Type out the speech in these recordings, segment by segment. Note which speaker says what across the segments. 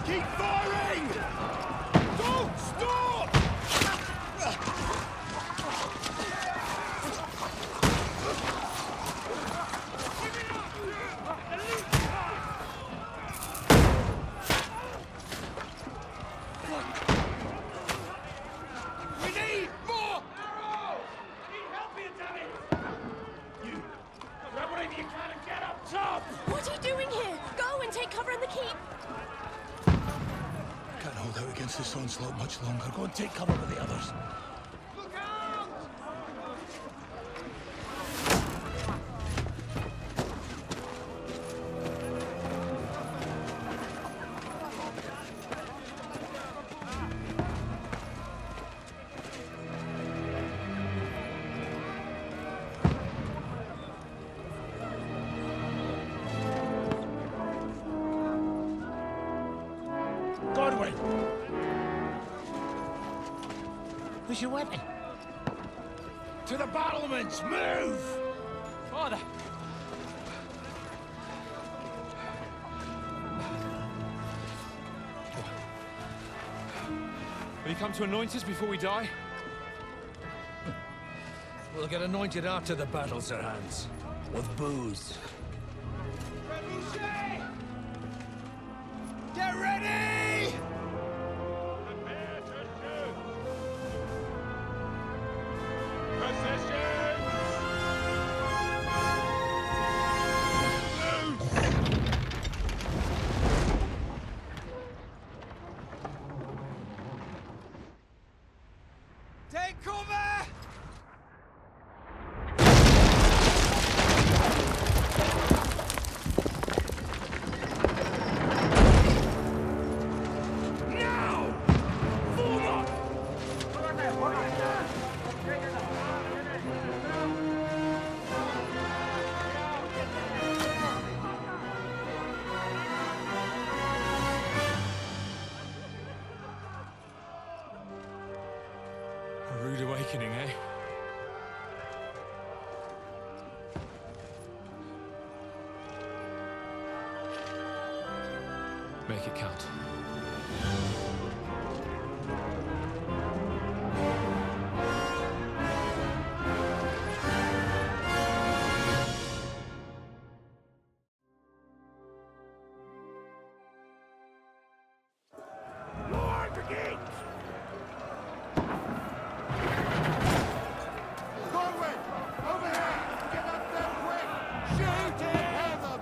Speaker 1: Keep firing! Don't stop! We need more arrows! Need help here, damn it! You grab whatever you can and get up top!
Speaker 2: What are you doing here? Go and take cover in the keep.
Speaker 1: Can't hold out against this onslaught much longer. Go and take cover with the others. Look out! Godwin! Where's your weapon? To the battlements! Move!
Speaker 3: Father! Will you come to anoint us before we die?
Speaker 4: We'll get anointed after the battles are hands. With booze.
Speaker 1: Get ready!
Speaker 5: Prepare to shoot! Positions!
Speaker 1: Take cover! Now! Form up!
Speaker 3: A rude awakening, eh? Make it count.
Speaker 5: More brigades!
Speaker 1: Godwin! Over here! Get up there quick! Shoot it! Have them!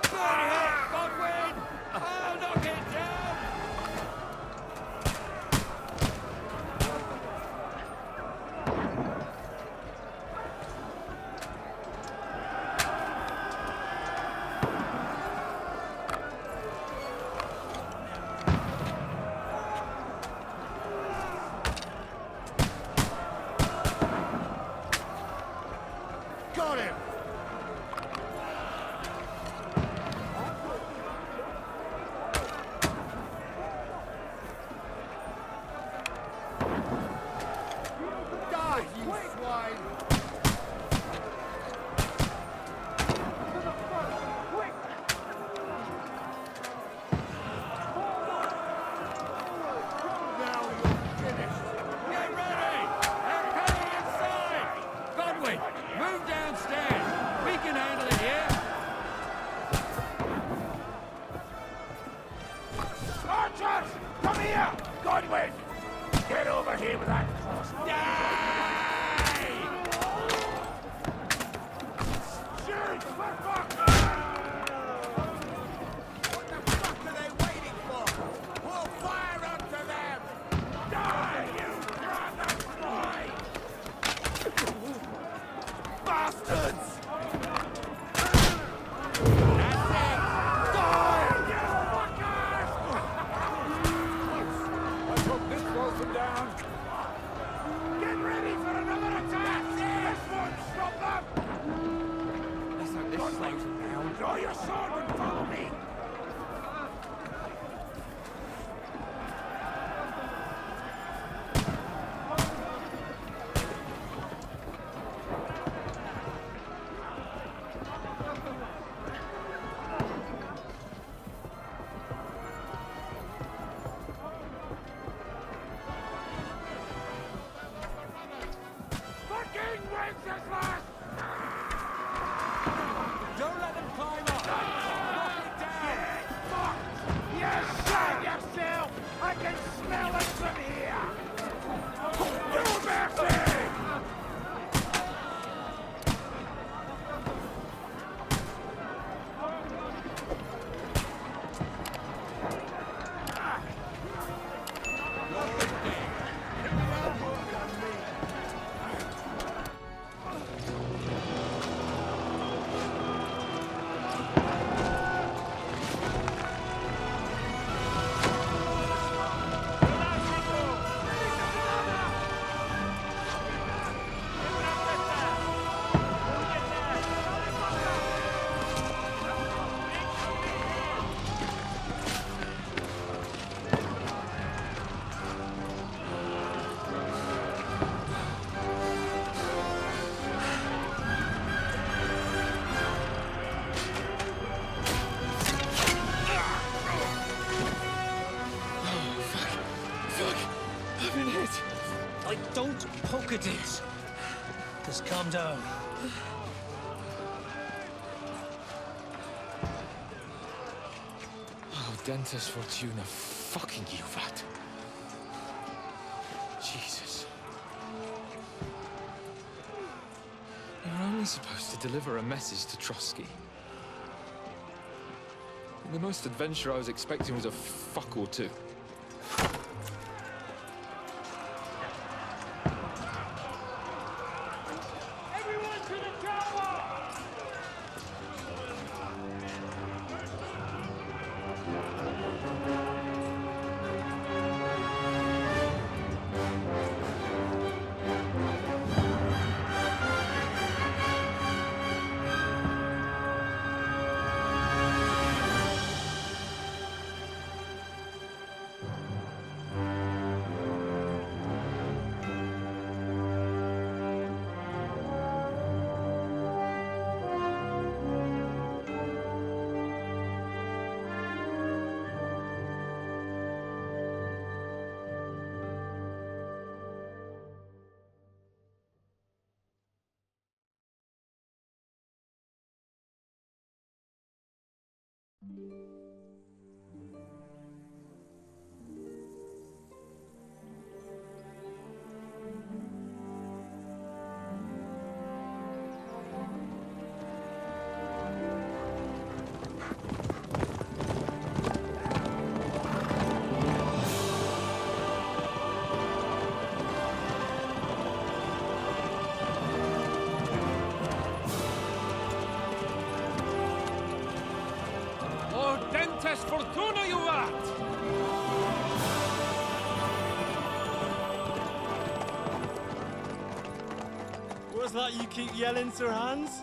Speaker 1: Good hit, Godwin! I'll knock it down! Got him! Die, you swine! Now you're finished!
Speaker 5: Get ready! They're coming inside! Godwin, move downstairs! We can handle it here! Archers! Come here! Godwin! Get over here with that cross! Die! Shoot! For fuck's What the fuck are they waiting for? We'll fire up to them! Die, you brother fly! Bastards! That's it! Die, you fuckers! I hope this slows them down. Get ready for another attack! This won't stop them!
Speaker 3: Let's hope this slows them down.
Speaker 5: Draw your sword and follow me!
Speaker 4: Look at this. Just calm down.
Speaker 3: Oh, Dentes Fortuna, fucking Juvat. Jesus. You're only supposed to deliver a message to Trotsky. The most adventure I was expecting was a fuck or two.
Speaker 1: Everyone to the tower!
Speaker 3: Dentes Fortuna, Juvat!
Speaker 6: What's that you keep yelling, Sir Hans?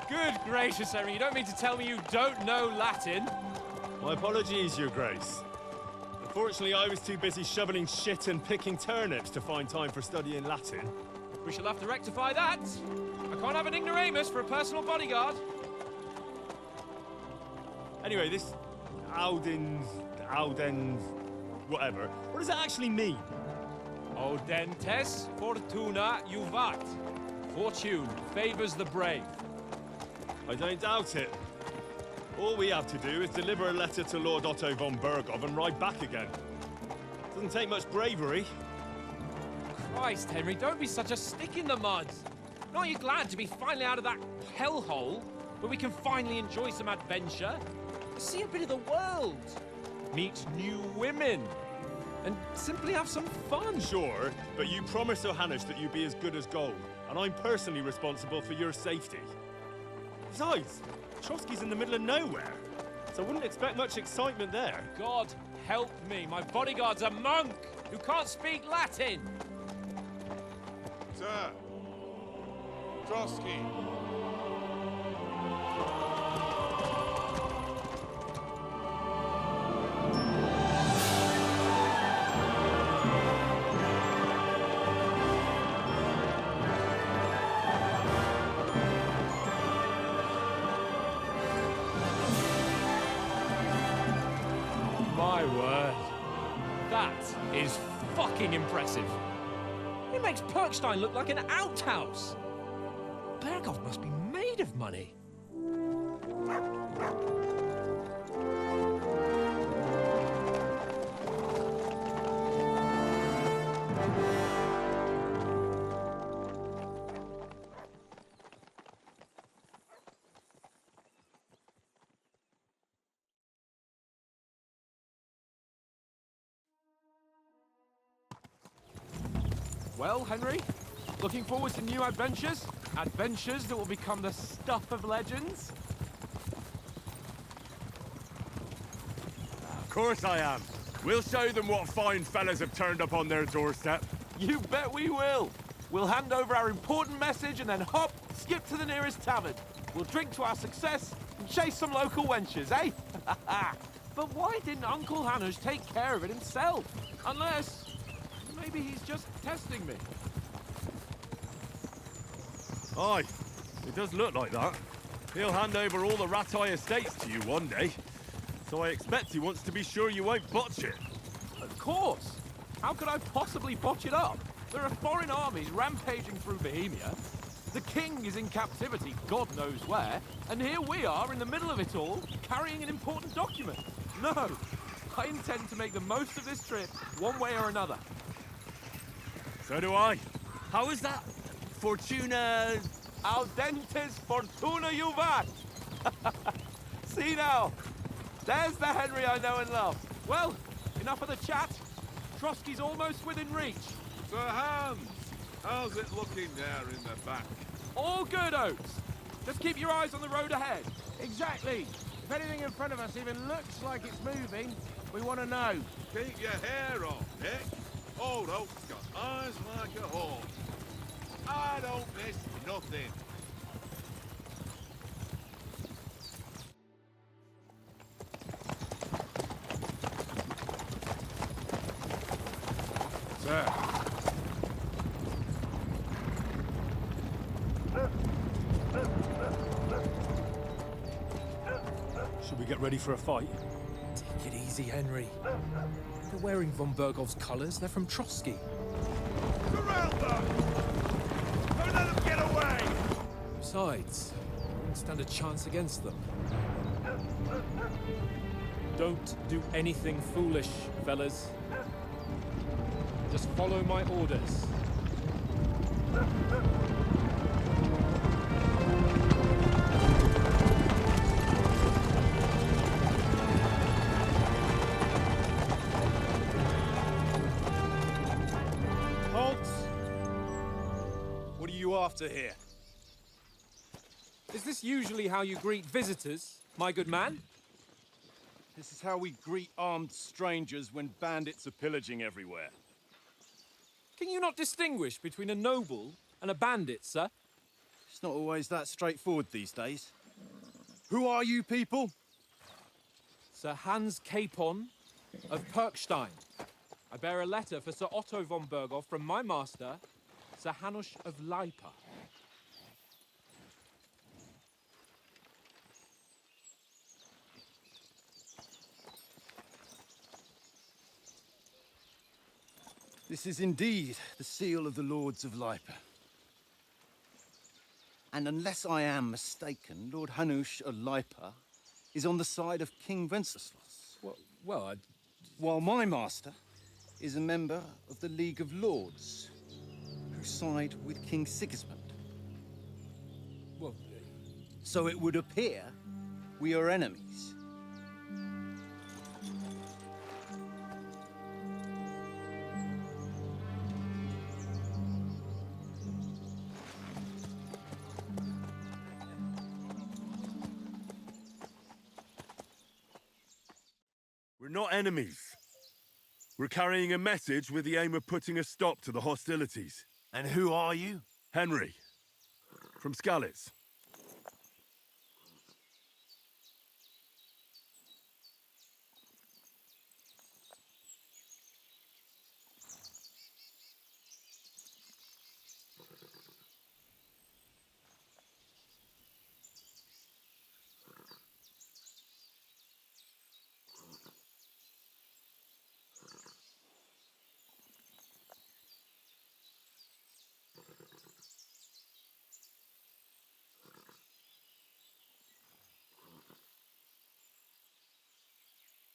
Speaker 3: Good gracious, Henry, you don't mean to tell me you don't know Latin?
Speaker 6: My apologies, Your Grace. Unfortunately, I was too busy shoveling shit and picking turnips to find time for studying Latin.
Speaker 3: We shall have to rectify that. I can't have an ignoramus for a personal bodyguard.
Speaker 6: Anyway, this Audens, whatever. What does it actually mean?
Speaker 3: O Dentes Fortuna Juvat. Fortune favors the brave.
Speaker 6: I don't doubt it. All we have to do is deliver a letter to Lord Otto von Bergov and ride back again. Doesn't take much bravery.
Speaker 3: Christ, Henry, don't be such a stick in the mud. Aren't you glad to be finally out of that hellhole where we can finally enjoy some adventure? See a bit of the world, meet new women, and simply have some fun.
Speaker 6: Sure, but you promised Johannes that you'd be as good as gold, and I'm personally responsible for your safety. Besides, Trotsky's in the middle of nowhere, so I wouldn't expect much excitement there.
Speaker 3: God help me, my bodyguard's a monk who can't speak Latin.
Speaker 7: Sir, Trotsky.
Speaker 3: My word. That is fucking impressive. It makes Perkstein look like an outhouse. Bergov must be made of money. Well, Henry, looking forward to new adventures? Adventures that will become the stuff of legends?
Speaker 6: Of course I am. We'll show them what fine fellas have turned up on their doorstep.
Speaker 3: You bet we will. We'll hand over our important message and then hop, skip to the nearest tavern. We'll drink to our success and chase some local wenches, eh? But why didn't Uncle Hanush take care of it himself? Unless... maybe he's just testing me.
Speaker 6: Aye, it does look like that. He'll hand over all the Ratai estates to you one day. So I expect he wants to be sure you won't botch it.
Speaker 3: Of course. How could I possibly botch it up? There are foreign armies rampaging through Bohemia. The king is in captivity, God knows where, and here we are in the middle of it all, carrying an important document. No, I intend to make the most of this trip, one way or another.
Speaker 6: So do I. How is that? Fortuna...
Speaker 3: Audentes fortuna juvat! See now, there's the Henry I know and love. Well, enough of the chat. Trotsky's almost within reach.
Speaker 7: Sir Hans, how's it looking there in the back?
Speaker 3: All good, Oates. Just keep your eyes on the road ahead.
Speaker 5: Exactly. If anything in front of us even looks like it's moving, we want to know.
Speaker 7: Keep your hair on, Nick. Old Oak's got eyes like a hawk. I don't miss nothing.
Speaker 5: Sir.
Speaker 6: Should we get ready for a fight?
Speaker 4: Take it easy, Henry. They're wearing von Bergov's colours. They're from Trotsky.
Speaker 7: Surround them! Don't let them get away!
Speaker 4: Besides, we won't stand a chance against them.
Speaker 6: Don't do anything foolish, fellas. Just follow my orders. Halt! What are you after here?
Speaker 3: Is this usually how you greet visitors, my good man?
Speaker 6: This is how we greet armed strangers when bandits are pillaging everywhere.
Speaker 3: Can you not distinguish between a noble and a bandit, sir?
Speaker 6: It's not always that straightforward these days. Who are you people?
Speaker 3: Sir Hans Capon of Perkstein. I bear a letter for Sir Otto von Berghoff from my master, Sir Hanush of Lipa.
Speaker 8: This is indeed the seal of the Lords of Lipa. And unless I am mistaken, Lord Hanush of Lipa is on the side of King Wenceslas.
Speaker 4: Well,
Speaker 8: While my master is a member of the League of Lords, who side with King Sigismund.
Speaker 4: well,
Speaker 8: So it would appear we are enemies.
Speaker 6: We're not enemies. We're carrying a message with the aim of putting a stop to the hostilities.
Speaker 5: And who are you?
Speaker 6: Henry, from Skalitz.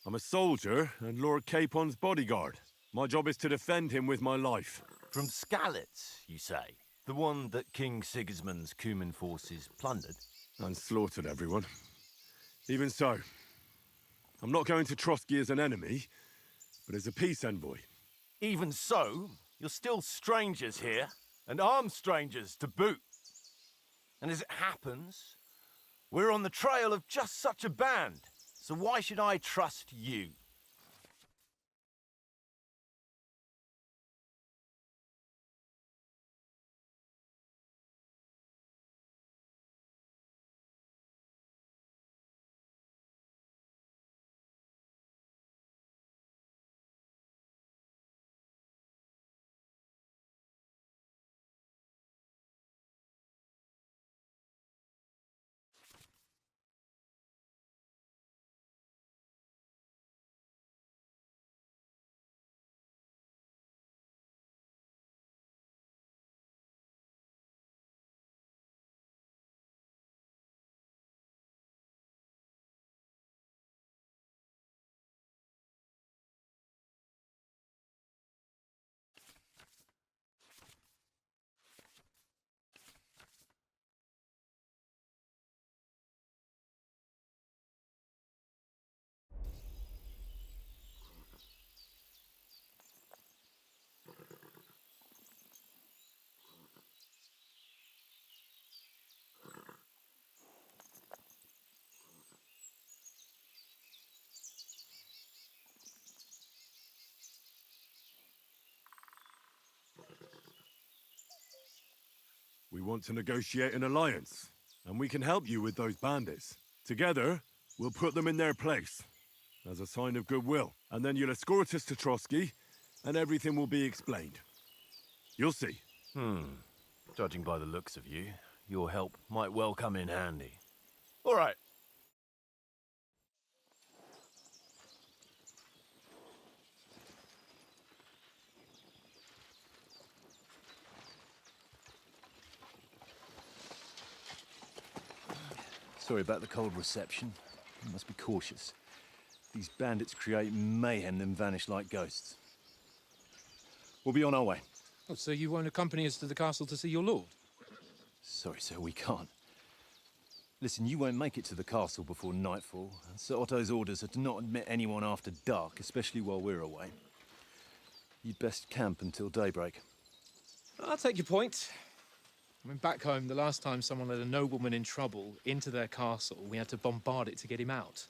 Speaker 6: I'm a soldier and Lord Capon's bodyguard. My job is to defend him with my life.
Speaker 5: From Skalitz, you say? The one that King Sigismund's Cuman forces plundered?
Speaker 6: And slaughtered everyone. Even so, I'm not going to Trotsky as an enemy, but as a peace envoy.
Speaker 5: Even so, you're still strangers here, and armed strangers to boot. And as it happens, we're on the trail of just such a band. So why should I trust you?
Speaker 9: You want to negotiate an alliance, and we can help you with those bandits. Together, we'll put them in their place, as a sign of goodwill. And then you'll escort us to Trotsky, and everything will be explained. You'll see.
Speaker 5: Judging by the looks of you, your help might well come in handy. All right.
Speaker 10: Sorry about the cold reception. You must be cautious. These bandits create mayhem, then vanish like ghosts. We'll be on our way.
Speaker 4: Oh, so you won't accompany us to the castle to see your lord?
Speaker 10: Sorry, sir, we can't. Listen, you won't make it to the castle before nightfall. And Sir Otto's orders are to not admit anyone after dark, especially while we're away. You'd best camp until daybreak.
Speaker 4: I'll take your point. I mean, back home, the last time someone let a nobleman in trouble into their castle, we had to bombard it to get him out.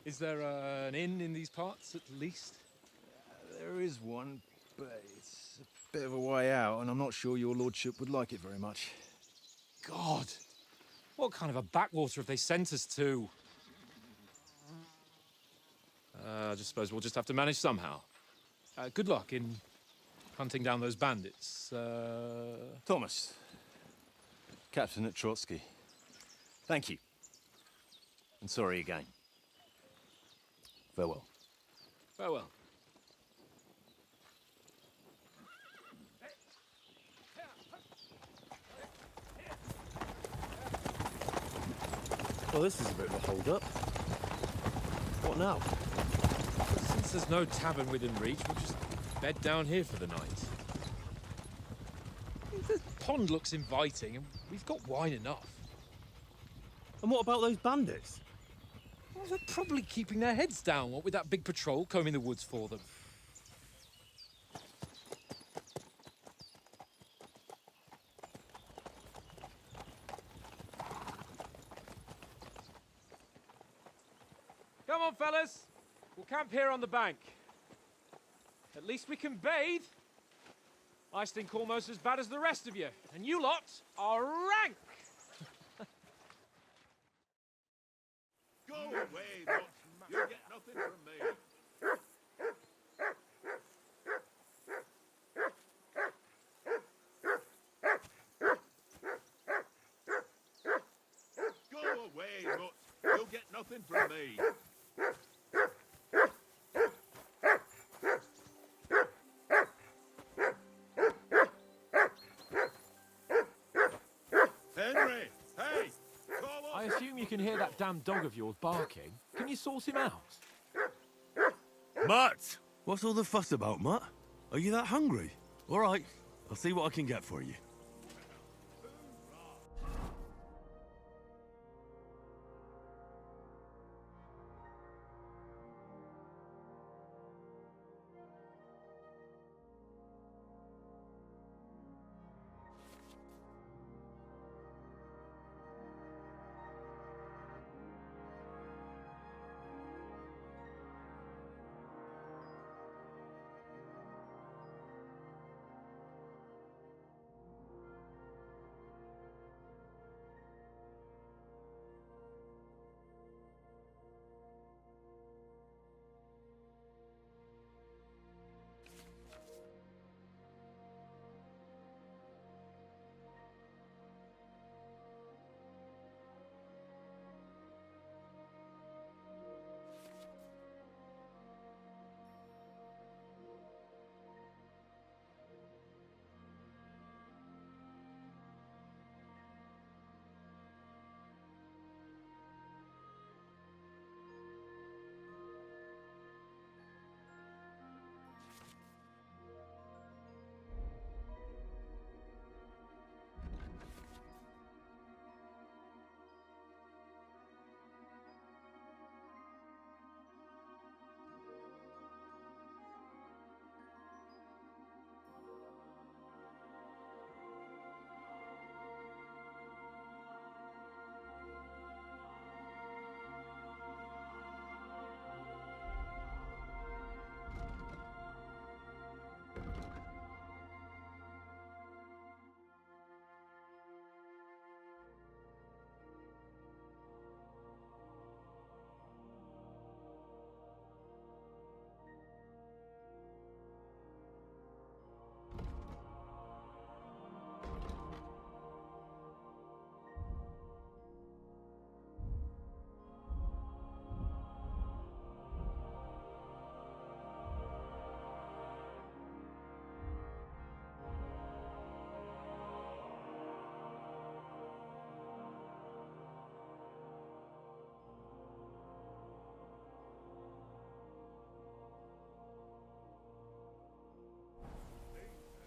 Speaker 4: Is there an inn in these parts, at least?
Speaker 10: There is one, but it's a bit of a way out, and I'm not sure your lordship would like it very much.
Speaker 4: God! What kind of a backwater have they sent us to? I just suppose we'll just have to manage somehow. Good luck in hunting down those bandits.
Speaker 10: Thomas, captain at Trotsky. Thank you. And sorry again. Farewell.
Speaker 4: Farewell.
Speaker 10: Well, this is a bit of a hold-up. What now?
Speaker 4: Since there's no tavern within reach, we'll just bed down here for the night. The pond looks inviting, and we've got wine enough.
Speaker 6: And what about those bandits?
Speaker 4: Well, they're probably keeping their heads down, what with that big patrol combing the woods for them. Come on, fellas. We'll camp here on the bank. At least we can bathe. I stink almost as bad as the rest of you, and you lot are rank.
Speaker 7: Go away, Dutch. You'll get nothing from me. Go away, Dutch. You'll get nothing from me. Henry, hey! Call up.
Speaker 3: I assume you can hear that damn dog of yours barking. Can you sort him out?
Speaker 9: Matt! What's all the fuss about, Matt? Are you that hungry? All right, I'll see what I can get for you.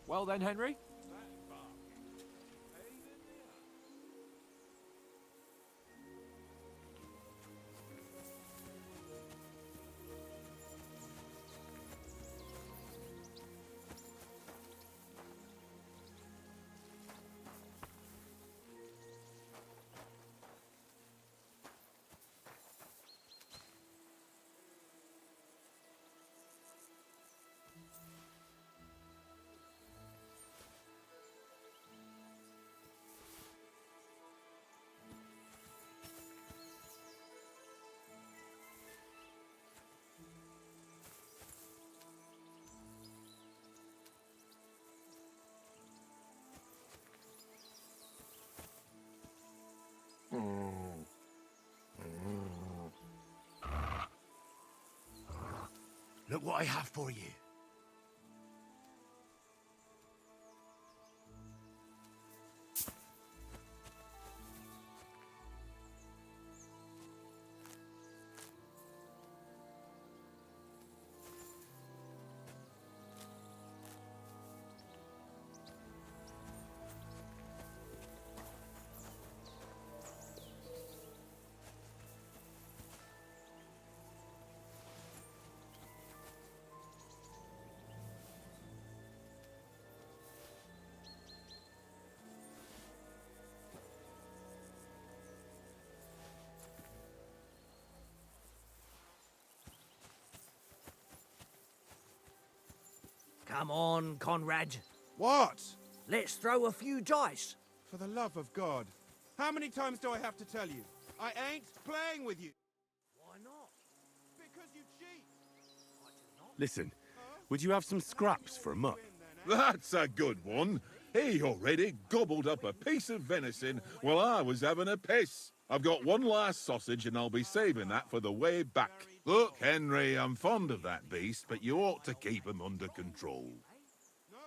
Speaker 3: Well then, Henry,
Speaker 1: Look what I have for you.
Speaker 11: Come on, Conrad.
Speaker 1: What?
Speaker 11: Let's throw a few dice.
Speaker 1: For the love of God. How many times do I have to tell you? I ain't playing with you.
Speaker 11: Why not?
Speaker 1: Because you cheat.
Speaker 9: Listen, would you have some scraps for a muck?
Speaker 7: That's a good one. He already gobbled up a piece of venison while I was having a piss. I've got one last sausage and I'll be saving that for the way back. Look, Henry, I'm fond of that beast, but you ought to keep him under control.
Speaker 1: No.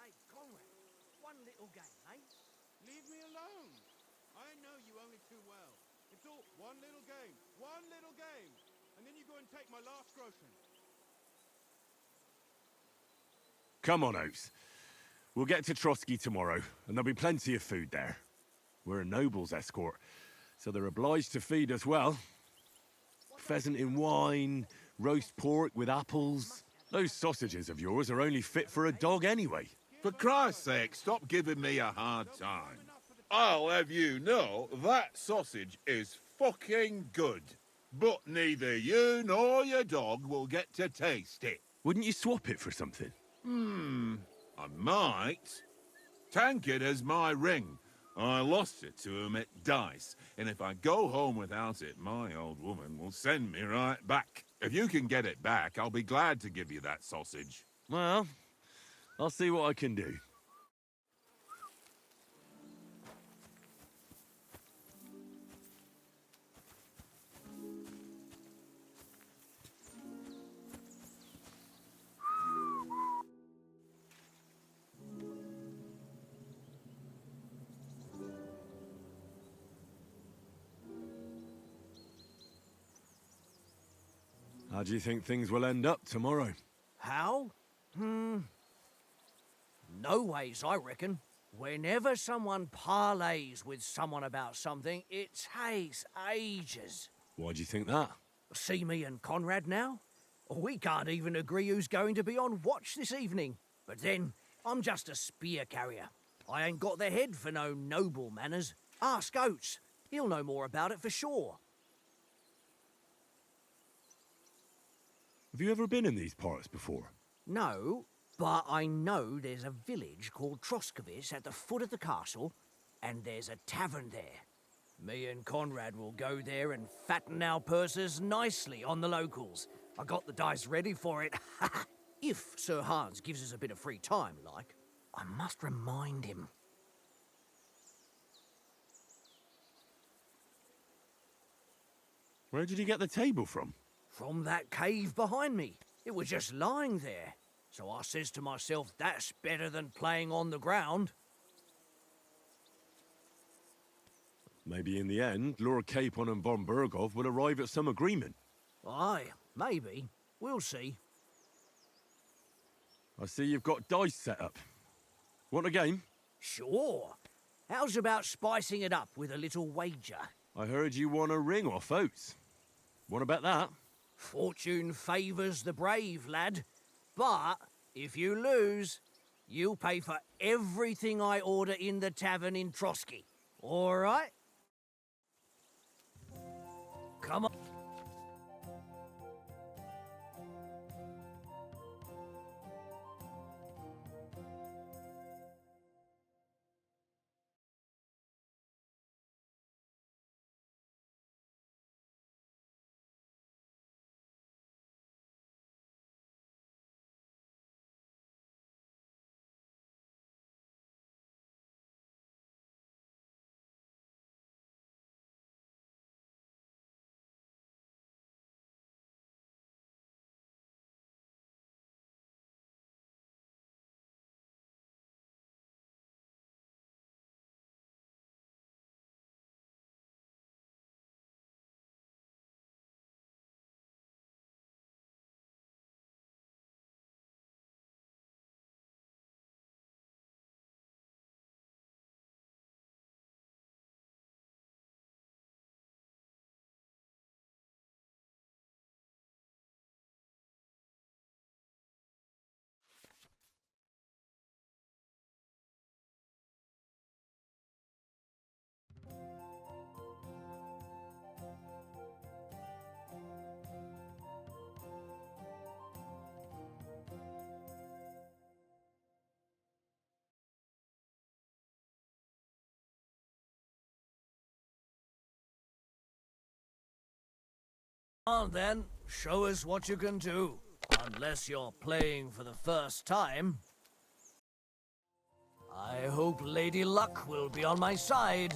Speaker 11: Hey, Conrad, one little game, eh?
Speaker 1: Leave me alone. I know you only too well. It's all one little game. One little game. And then you go and take my last groschen.
Speaker 9: Come on, Oates. We'll get to Trotsky tomorrow, and there'll be plenty of food there. We're a noble's escort, so they're obliged to feed us well. Pheasant in wine, roast pork with apples. Those sausages of yours are only fit for a dog anyway.
Speaker 7: For Christ's sake, stop giving me a hard time. I'll have you know that sausage is fucking good. But neither you nor your dog will get to taste it.
Speaker 9: Wouldn't you swap it for something?
Speaker 7: I might. Tankard has my ring. I lost it to him at dice, and if I go home without it, my old woman will send me right back. If you can get it back, I'll be glad to give you that sausage.
Speaker 9: Well, I'll see what I can do. How do you think things will end up tomorrow?
Speaker 11: How? No ways, I reckon. Whenever someone parleys with someone about something, it takes ages.
Speaker 9: Why do you think that?
Speaker 11: See me and Conrad now? We can't even agree who's going to be on watch this evening. But then, I'm just a spear carrier. I ain't got the head for no noble manners. Ask Oates. He'll know more about it for sure.
Speaker 9: Have you ever been in these parts before?
Speaker 11: No, but I know there's a village called Troskovic at the foot of the castle, and there's a tavern there. Me and Conrad will go there and fatten our purses nicely on the locals. I got the dice ready for it. If Sir Hans gives us a bit of free time, like. I must remind him.
Speaker 9: Where did you get the table from?
Speaker 11: From that cave behind me. It was just lying there. So I says to myself, that's better than playing on the ground.
Speaker 9: Maybe in the end, Lord Capon and von Berghoff will arrive at some agreement.
Speaker 11: Aye, maybe. We'll see.
Speaker 9: I see you've got dice set up. Want a game?
Speaker 11: Sure. How's about spicing it up with a little wager?
Speaker 9: I heard you won a ring off Oates. Want to bet that?
Speaker 11: Fortune favours the brave, lad. But if you lose, you'll pay for everything I order in the tavern in Trotsky. All right? Come on. On then, show us what you can do. Unless you're playing for the first time. I hope Lady Luck will be on my side.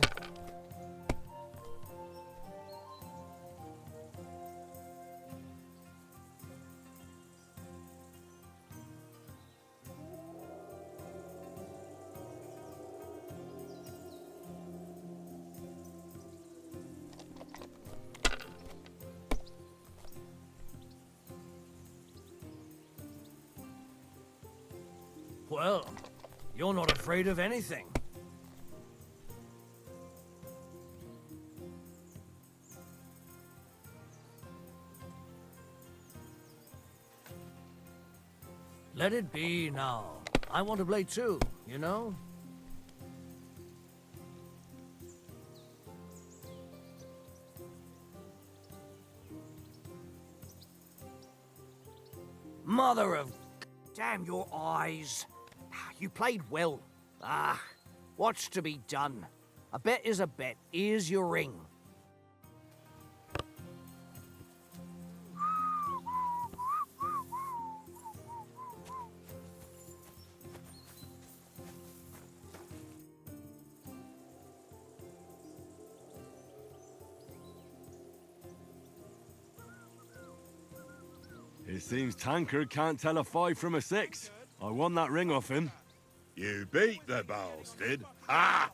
Speaker 11: Well, you're not afraid of anything. Let it be now. I want to play too, you know? Mother of... Damn your eyes. You played well. Ah, what's to be done? A bet is a bet. Here's your ring.
Speaker 9: It seems Tankard can't tell a 5 from a 6. I won that ring off him.
Speaker 7: You beat the bastard. Ha!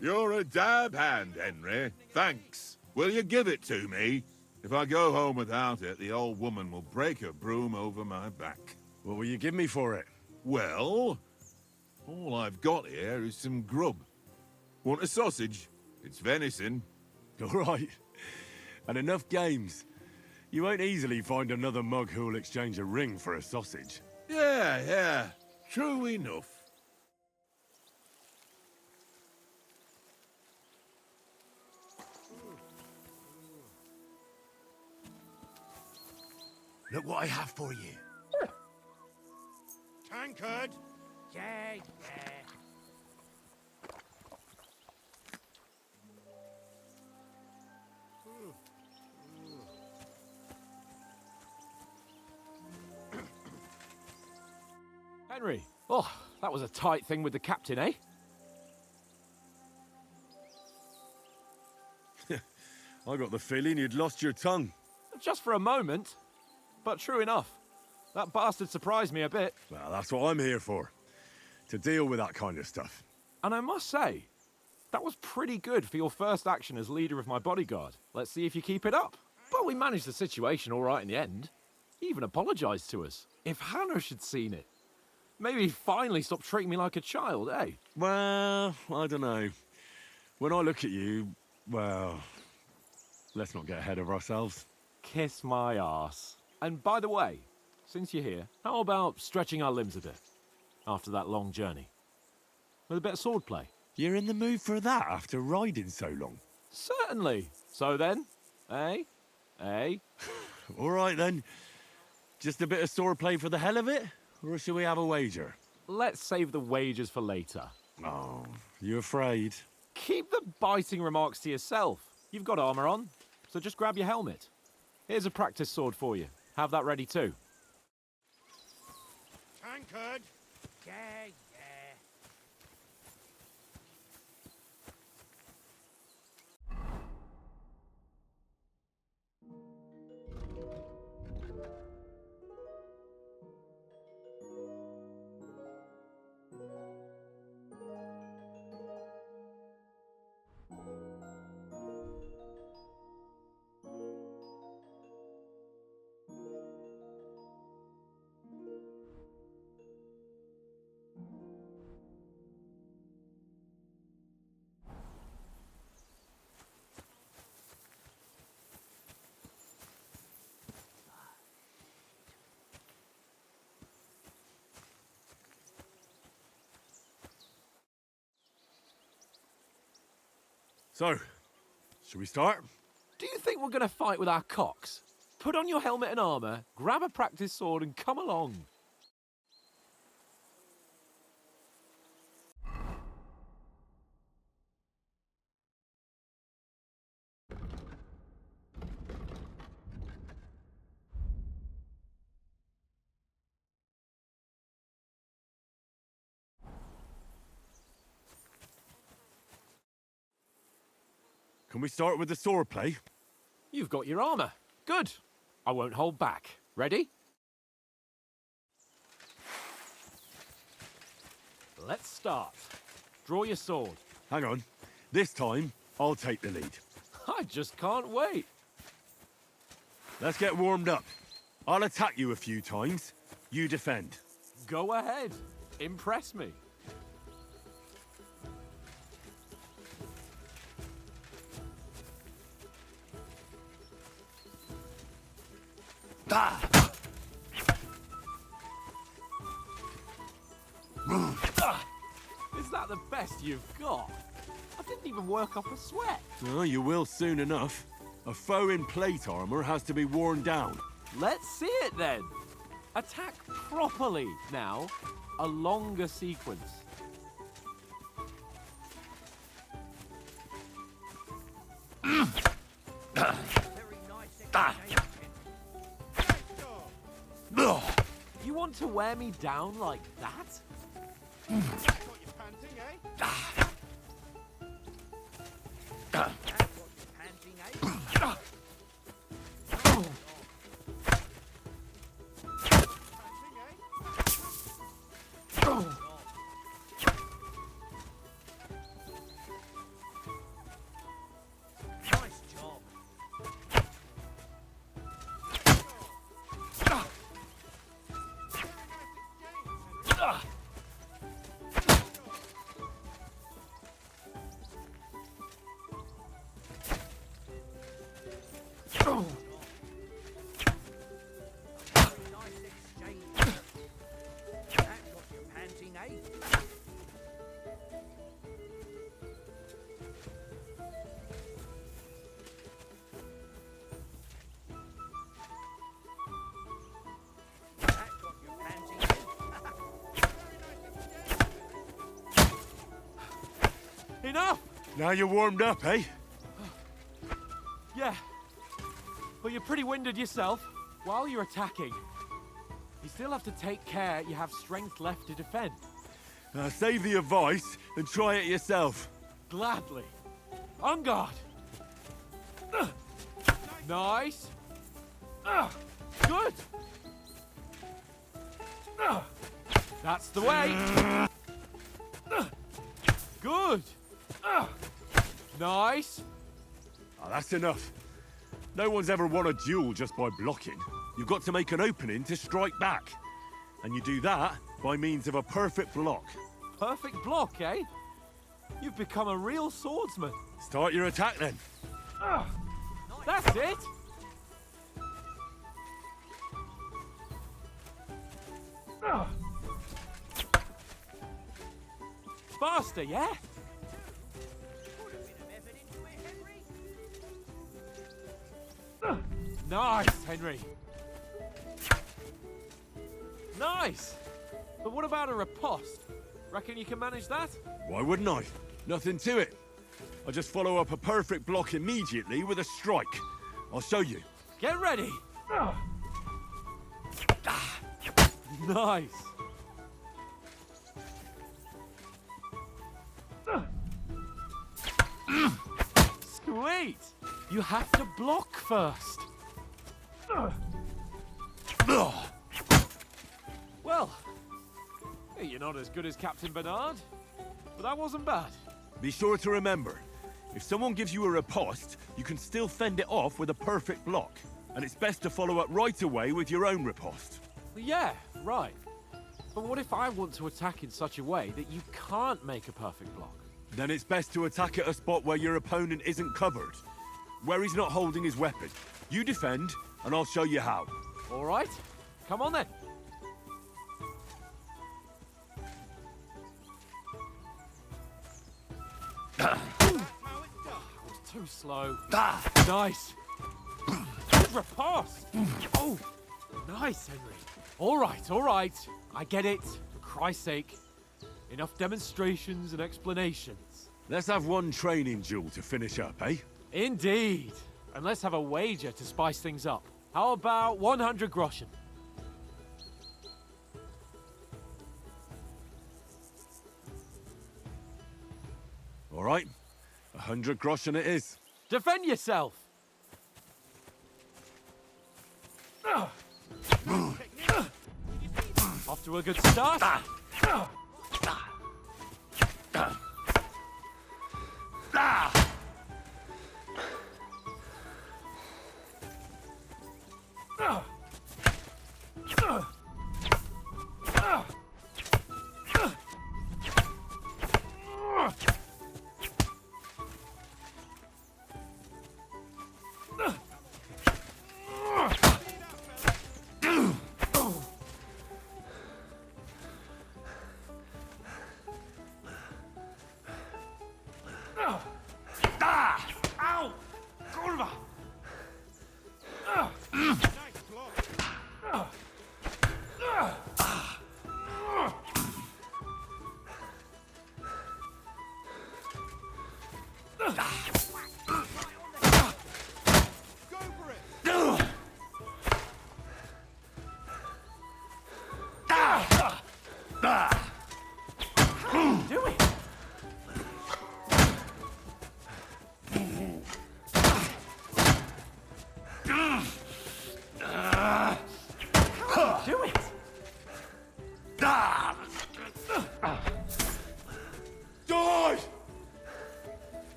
Speaker 7: You're a dab hand, Henry. Thanks. Will you give it to me? If I go home without it, the old woman will break her broom over my back.
Speaker 9: What will you give me for it?
Speaker 7: Well, all I've got here is some grub. Want a sausage? It's venison.
Speaker 9: All right. And enough games. You won't easily find another mug who'll exchange a ring for a sausage.
Speaker 7: Yeah. True enough.
Speaker 5: Look what I have for you.
Speaker 1: Tankard!
Speaker 11: Yeah.
Speaker 4: Henry, oh, that was a tight thing with the captain, eh?
Speaker 9: I got the feeling you'd lost your tongue.
Speaker 4: Just for a moment. But true enough. That bastard surprised me a bit.
Speaker 9: Well, that's what I'm here for. To deal with that kind of stuff.
Speaker 4: And I must say,
Speaker 3: That was pretty good for your first action as leader of my bodyguard. Let's see if you keep it up. But we managed the situation all right in the end. He even apologized to us. If Hanush had seen it, maybe he'd finally stop treating me like a child, eh?
Speaker 9: Well, I don't know. When I look at you, well, let's not get ahead of ourselves.
Speaker 3: Kiss my arse. And by the way, since you're here, how about stretching our limbs a bit after that long journey? With a bit of swordplay.
Speaker 9: You're in the mood for that after riding so long?
Speaker 3: Certainly. So then, eh? Eh?
Speaker 9: All right then. Just a bit of swordplay for the hell of it? Or shall we have a wager?
Speaker 3: Let's save the wagers for later.
Speaker 9: Oh, you afraid?
Speaker 3: Keep the biting remarks to yourself. You've got armor on, so just grab your helmet. Here's a practice sword for you. Have that ready too.
Speaker 1: Tankard!
Speaker 11: Yeah.
Speaker 9: So, shall we start?
Speaker 3: Do you think we're going to fight with our cocks? Put on your helmet and armor, grab a practice sword and come along.
Speaker 9: Can we start with the swordplay?
Speaker 3: You've got your armor. Good. I won't hold back. Ready? Let's start. Draw your sword.
Speaker 9: Hang on. This time, I'll take the lead.
Speaker 3: I just can't wait.
Speaker 9: Let's get warmed up. I'll attack you a few times. You defend.
Speaker 3: Go ahead. Impress me. Is that the best you've got? I didn't even work up a sweat.
Speaker 9: Oh, you will soon enough. A foe in plate armor has to be worn down.
Speaker 3: Let's see it then. Attack properly now. A longer sequence. You want to wear me down like that?
Speaker 1: Got you panting, eh?
Speaker 3: Enough!
Speaker 9: Now you're warmed up, eh?
Speaker 3: Yeah. But you're pretty winded yourself. While you're attacking, you still have to take care you have strength left to defend.
Speaker 9: Save the advice and try it yourself.
Speaker 3: Gladly. On guard. Nice. Good. That's the way. Good. Nice.
Speaker 9: Oh, that's enough. No one's ever won a duel just by blocking. You've got to make an opening to strike back. And you do that by means of a perfect block.
Speaker 3: Perfect block, eh? You've become a real swordsman.
Speaker 9: Start your attack then.
Speaker 3: That's it. Faster, yeah? Nice, Henry. Nice. But what about a riposte? Reckon you can manage that?
Speaker 9: Why wouldn't I? Nothing to it. I just follow up a perfect block immediately with a strike. I'll show you.
Speaker 3: Get ready. Nice. Sweet. You have to block first. Well, you're not as good as Captain Bernard, but that wasn't bad.
Speaker 9: Be sure to remember, if someone gives you a riposte, you can still fend it off with a perfect block. And it's best to follow up right away with your own riposte.
Speaker 3: Yeah, right. But what if I want to attack in such a way that you can't make a perfect block?
Speaker 9: Then it's best to attack at a spot where your opponent isn't covered, where he's not holding his weapon. You defend, and I'll show you how.
Speaker 3: All right, come on then. Was too slow. Nice. Good riposte. Oh, nice, Henry. All right. I get it. For Christ's sake. Enough demonstrations and explanations.
Speaker 9: Let's have one training duel to finish up, eh?
Speaker 3: Indeed. And let's have a wager to spice things up. How about 100 groschen?
Speaker 9: All right. 100 groschen it is.
Speaker 3: Defend yourself! Off to a good start.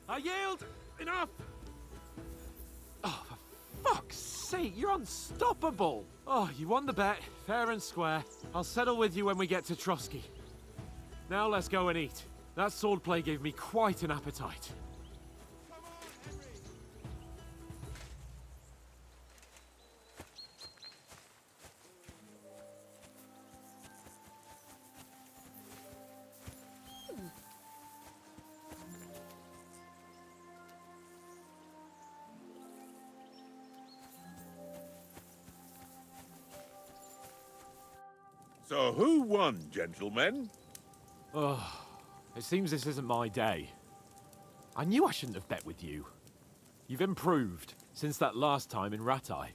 Speaker 3: I yield! Enough! Oh, for fuck's sake, you're unstoppable! Oh, you won the bet, fair and square. I'll settle with you when we get to Trotsky. Now let's go and eat. That swordplay gave me quite an appetite.
Speaker 7: So who won, gentlemen?
Speaker 3: Oh, it seems this isn't my day. I knew I shouldn't have bet with you. You've improved since that last time in Ratai.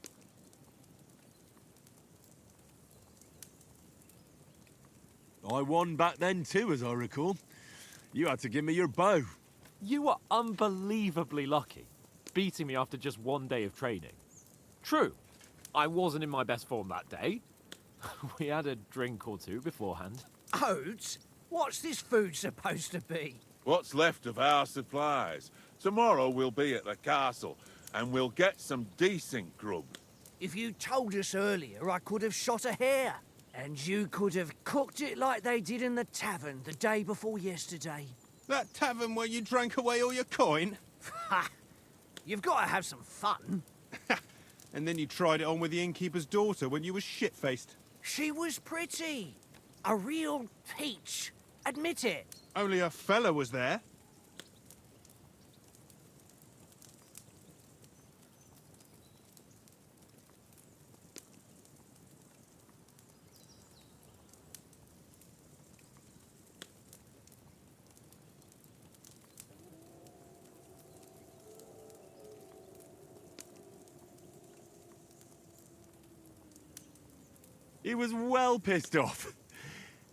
Speaker 9: I won back then too, as I recall. You had to give me your bow.
Speaker 3: You were unbelievably lucky, beating me after just one day of training. True, I wasn't in my best form that day. We had a drink or two beforehand.
Speaker 11: Oats? What's this food supposed to be?
Speaker 7: What's left of our supplies. Tomorrow we'll be at the castle, and we'll get some decent grub.
Speaker 11: If you told us earlier, I could have shot a hare. And you could have cooked it like they did in the tavern the day before yesterday.
Speaker 12: That tavern where you drank away all your coin?
Speaker 11: Ha! You've got to have some fun.
Speaker 12: And then you tried it on with the innkeeper's daughter when you were shit-faced.
Speaker 11: She was pretty. A real peach. Admit it.
Speaker 12: Only a fella was there.
Speaker 9: He was well pissed off.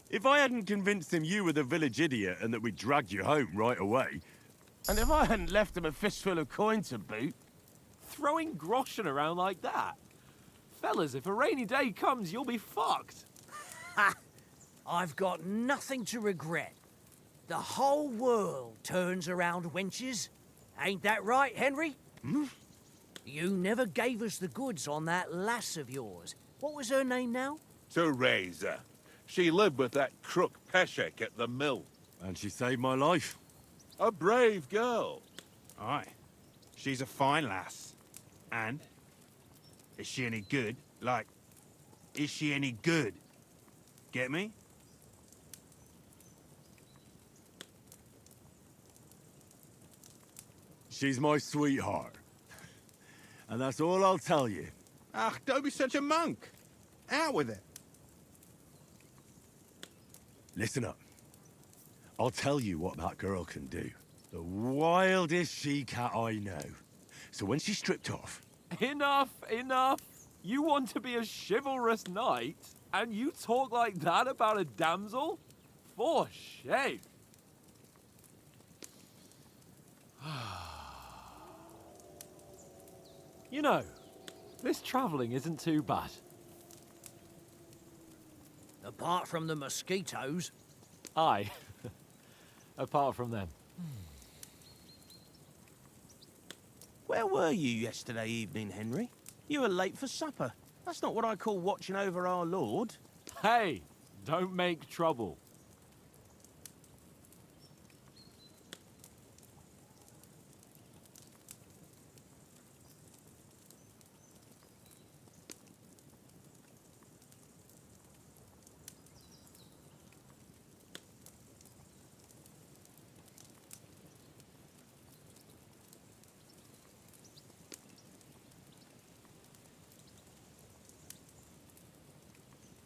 Speaker 9: If I hadn't convinced him you were the village idiot and that we dragged you home right away...
Speaker 5: And if I hadn't left him a fistful of coin to boot...
Speaker 3: Throwing groschen around like that? Fellas, if a rainy day comes, you'll be fucked.
Speaker 11: Ha! I've got nothing to regret. The whole world turns around wenches. Ain't that right, Henry?
Speaker 5: Hmm?
Speaker 11: You never gave us the goods on that lass of yours. What was her name now?
Speaker 7: Teresa. She lived with that crook Peshek at the mill.
Speaker 9: And she saved my life.
Speaker 7: A brave girl.
Speaker 12: Aye. She's a fine lass. And? Is she any good? Like, is she any good? Get me?
Speaker 9: She's my sweetheart. And that's all I'll tell you.
Speaker 12: Ach, don't be such a monk. Out with it.
Speaker 9: Listen up. I'll tell you what that girl can do. The wildest she-cat I know. So when she's stripped off...
Speaker 3: Enough, enough. You want to be a chivalrous knight, and you talk like that about a damsel? For shame. You know, this travelling isn't too bad.
Speaker 11: Apart from the mosquitoes.
Speaker 3: Aye. Apart from them.
Speaker 13: Where were you yesterday evening, Henry? You were late for supper. That's not what I call watching over our Lord.
Speaker 3: Hey, don't make trouble.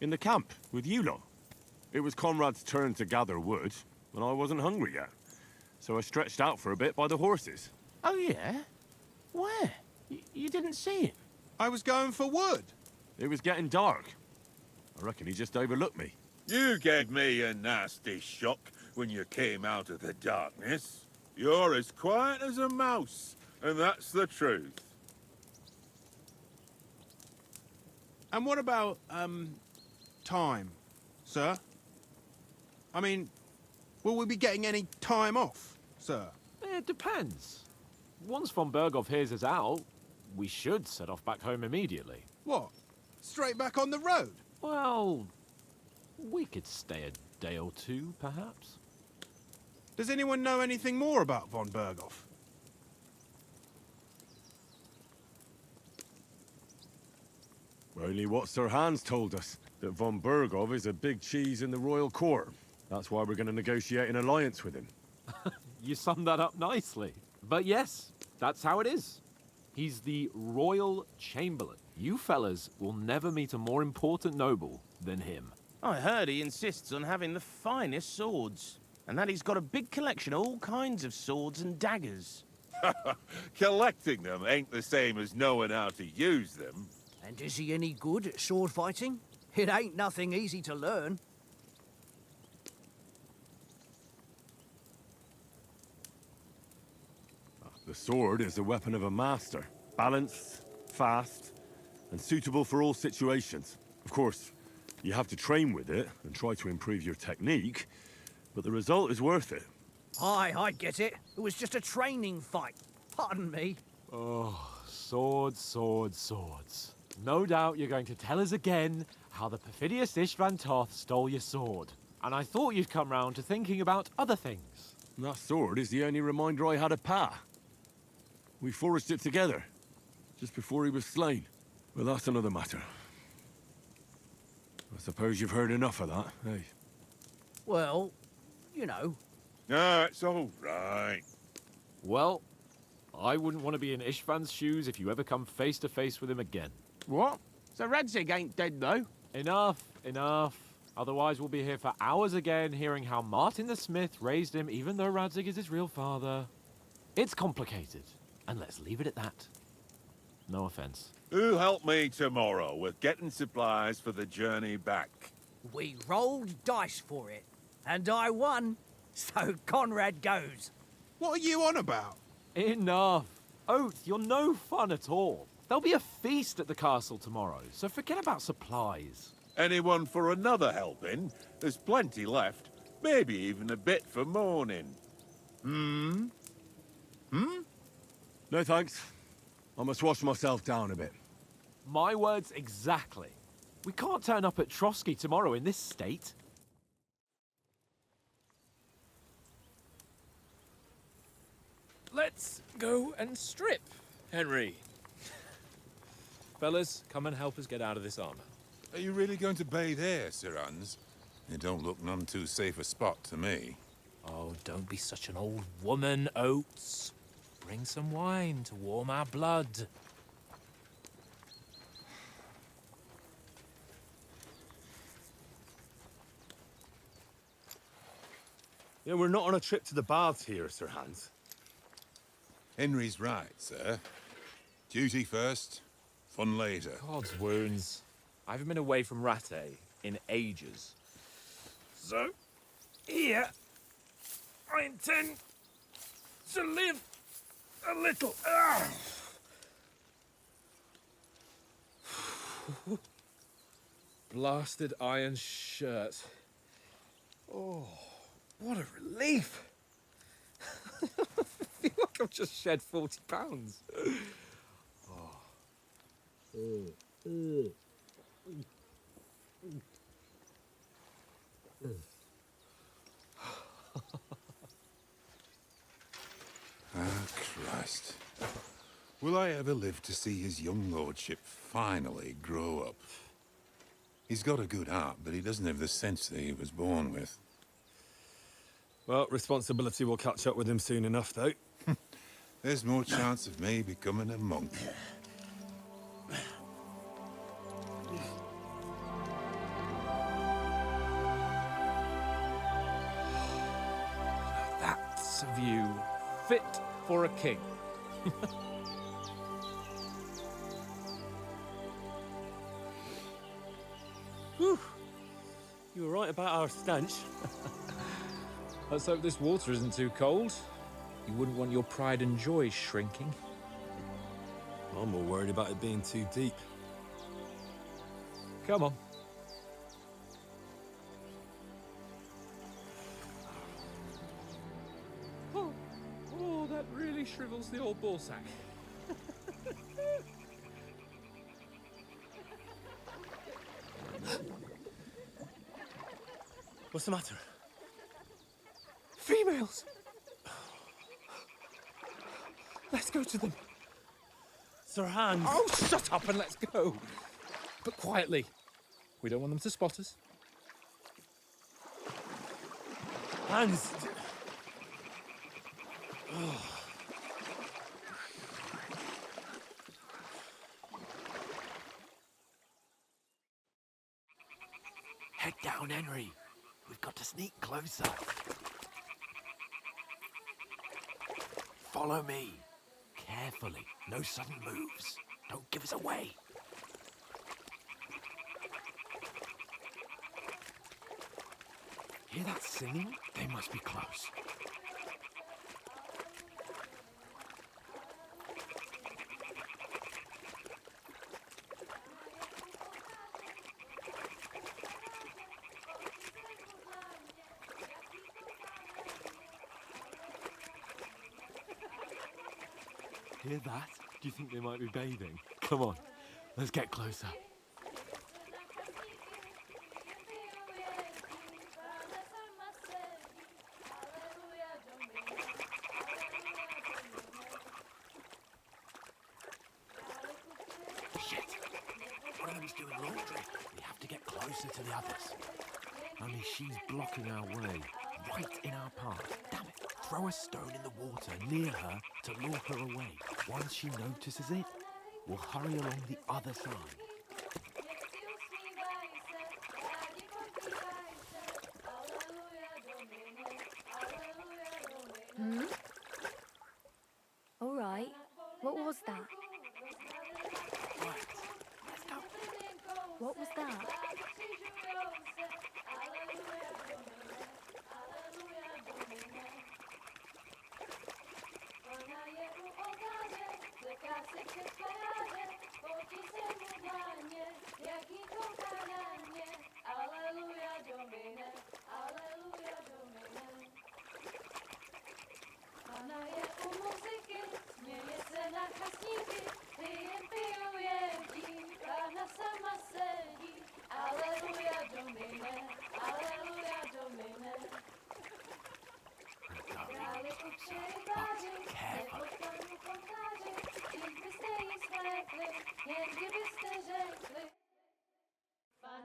Speaker 9: In the camp, with you lot. It was Conrad's turn to gather wood, and I wasn't hungry yet. So I stretched out for a bit by the horses.
Speaker 13: Oh, yeah? Where? You didn't see him?
Speaker 12: I was going for wood.
Speaker 9: It was getting dark. I reckon he just overlooked me.
Speaker 7: You gave me a nasty shock when you came out of the darkness. You're as quiet as a mouse, and that's the truth.
Speaker 12: And what about, time, sir? I mean, will we be getting any time off, sir?
Speaker 3: It depends. Once von Berghoff hears us out, we should set off back home immediately.
Speaker 12: What? Straight back on the road?
Speaker 3: Well, we could stay a day or two, perhaps.
Speaker 12: Does anyone know anything more about von Berghoff?
Speaker 9: Only what Sir Hans told us, that von Berghoff is a big cheese in the royal court. That's why we're going to negotiate an alliance with him.
Speaker 3: You summed that up nicely. But yes, that's how it is. He's the royal chamberlain. You fellas will never meet a more important noble than him.
Speaker 13: I heard he insists on having the finest swords, and that he's got a big collection of all kinds of swords and daggers.
Speaker 7: Collecting them ain't the same as knowing how to use them.
Speaker 11: And is he any good at sword fighting? It ain't nothing easy to learn.
Speaker 9: The sword is the weapon of a master. Balanced, fast, and suitable for all situations. Of course, you have to train with it and try to improve your technique, but the result is worth it.
Speaker 11: Aye, I get it. It was just a training fight. Pardon me.
Speaker 3: Oh, swords, swords, swords. No doubt you're going to tell us again how the perfidious Istvan Toth stole your sword. And I thought you'd come round to thinking about other things.
Speaker 9: That sword is the only reminder I had of Pa. We forged it together, just before he was slain. But that's another matter. I suppose you've heard enough of that, eh?
Speaker 11: Well, you know.
Speaker 7: No, it's all right.
Speaker 3: Well, I wouldn't want to be in Istvan's shoes if you ever come face to face with him again.
Speaker 13: What? So Radzig ain't dead, though?
Speaker 3: Enough, enough. Otherwise we'll be here for hours again hearing how Martin the Smith raised him even though Radzig is his real father. It's complicated, and let's leave it at that. No offense.
Speaker 7: Who'll help me tomorrow with getting supplies for the journey back?
Speaker 11: We rolled dice for it, and I won. So Conrad goes.
Speaker 12: What are you on about?
Speaker 3: Enough. Oath, you're no fun at all. There'll be a feast at the castle tomorrow, so forget about supplies.
Speaker 7: Anyone for another helping? There's plenty left. Maybe even a bit for morning. Hmm?
Speaker 9: No thanks. I must wash myself down a bit.
Speaker 3: My words exactly. We can't turn up at Trotsky tomorrow in this state.
Speaker 4: Let's go and strip, Henry. Fellas, come and help us get out of this armor.
Speaker 7: Are you really going to bathe here, Sir Hans? It don't look none too safe a spot to me.
Speaker 4: Oh, don't be such an old woman, Oates. Bring some wine to warm our blood.
Speaker 6: Yeah, we're not on a trip to the baths here, Sir Hans.
Speaker 7: Henry's right, sir. Duty first, fun later.
Speaker 4: God's wounds. I haven't been away from Rattay in ages. So, here, I intend to live a little. Blasted iron shirt. Oh, what a relief. I feel like I've just shed 40 pounds.
Speaker 7: Christ. Will I ever live to see his young lordship finally grow up? He's got a good heart, but he doesn't have the sense that he was born with.
Speaker 6: Well, responsibility will catch up with him soon enough, though.
Speaker 7: There's more chance of me becoming a monk.
Speaker 4: That's a view fit for a king.
Speaker 6: Whew. You were right about our stench.
Speaker 4: Let's hope this water isn't too cold. You wouldn't want your pride and joy shrinking.
Speaker 6: I'm more worried about it being too deep.
Speaker 4: Come on. Oh, that really shrivels the old ball sack.
Speaker 6: What's the matter?
Speaker 4: Females! Let's go to them.
Speaker 6: Sir Hans!
Speaker 4: Oh, shut up and let's go. But quietly. We don't want them to spot us.
Speaker 6: Hans!
Speaker 3: Head down, Henry. We've got to sneak closer. Follow me. Carefully. No sudden moves. Don't give us away. Hear that singing? They must be close. hear that? Do you think they might be bathing? Come on, let's get closer. Shit! One of them's doing laundry. We have to get closer to the others. Only she's blocking our way, right in our path. Damn it! Throw a stone in the water near her to lure her away. Once she notices it, we'll hurry along the other side.
Speaker 14: Hmm? All right. What was that?
Speaker 3: Let's go.
Speaker 14: What was that?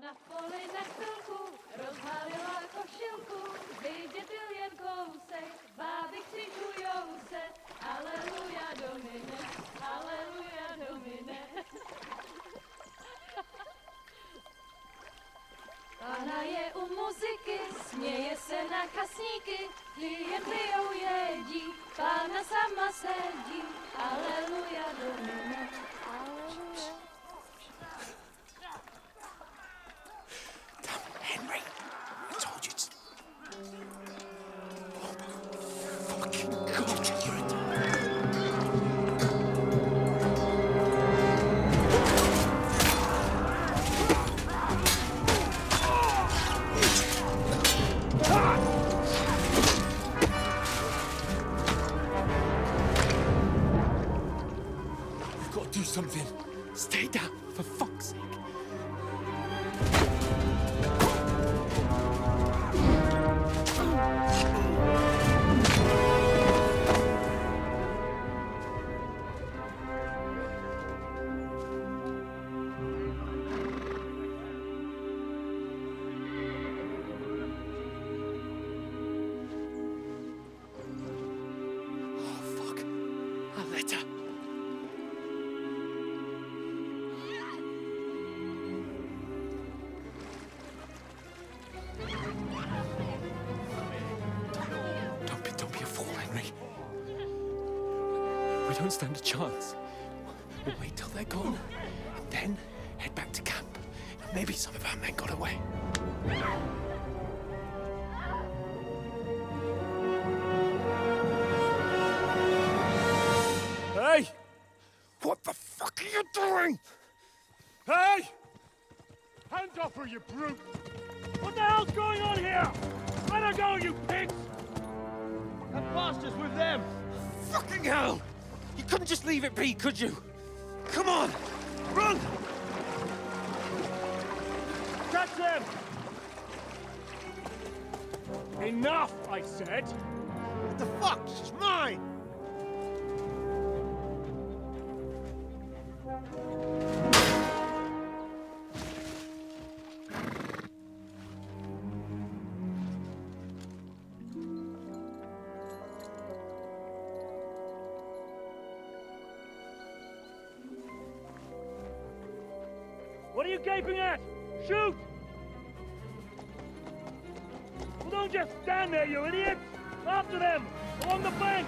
Speaker 15: Na poli na chvilku rozhalila košilku, vidět byl jen kousek, báby křižujou se, aleluja domine, aleluja domine. Pána je u muziky, směje se na kasníky, jen pijou jedí, Pána sama sedí, aleluja domine, aleluja.
Speaker 3: Henry, I told you to... Fucking God, you're a... We've got to do something. Stay down, for fuck's sake. We don't stand a chance. We'll wait till they're gone, and then head back to camp. Maybe some of our men got away.
Speaker 6: Hey! What the fuck are you doing? Hey! Hands off her, you brute! What the hell's going on here? Let her go, you pigs! That bastard's with them!
Speaker 4: Fucking hell! You couldn't just leave it be, could you? Come on! Run!
Speaker 6: Catch them! Enough, I said! What the fuck? She's mine! What are you gaping at? Shoot! Well, don't just stand there, you idiots! After them! Along the bank!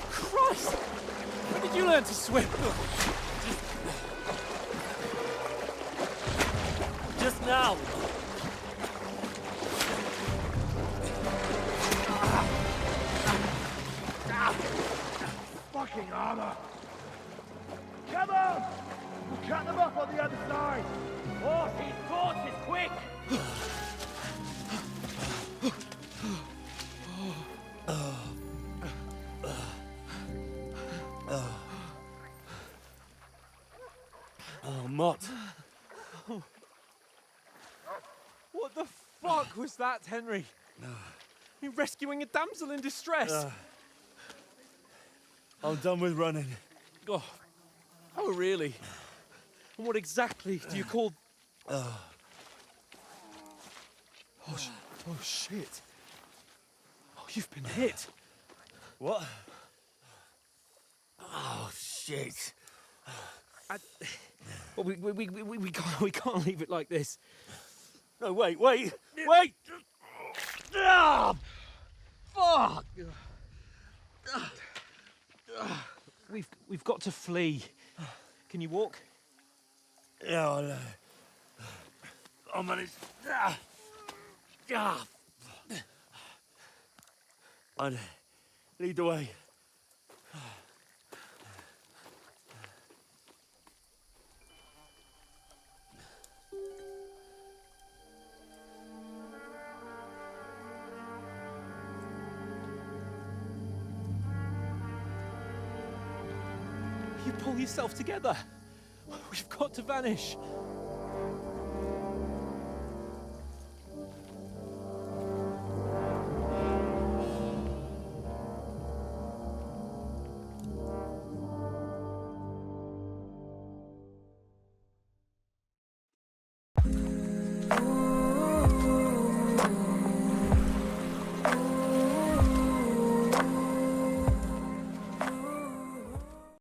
Speaker 3: Christ! When did you learn to swim?
Speaker 6: Just now! Fucking armor! Come on! We'll cut them off on the other side! Oh, he's caught it quick!
Speaker 4: Oh, Mott. What the fuck was that, Henry? You're rescuing a damsel in distress.
Speaker 10: I'm done with running.
Speaker 4: Oh, really? And what exactly do you call... Oh, shit. Oh, you've been hit.
Speaker 10: What? Oh, shit.
Speaker 4: Well, we can't leave it like this.
Speaker 10: No, wait! Ah! Fuck!
Speaker 4: We've got to flee. Can you walk?
Speaker 10: Yeah, I'll manage. I'd lead the way.
Speaker 4: You pull yourself together. We've got to vanish.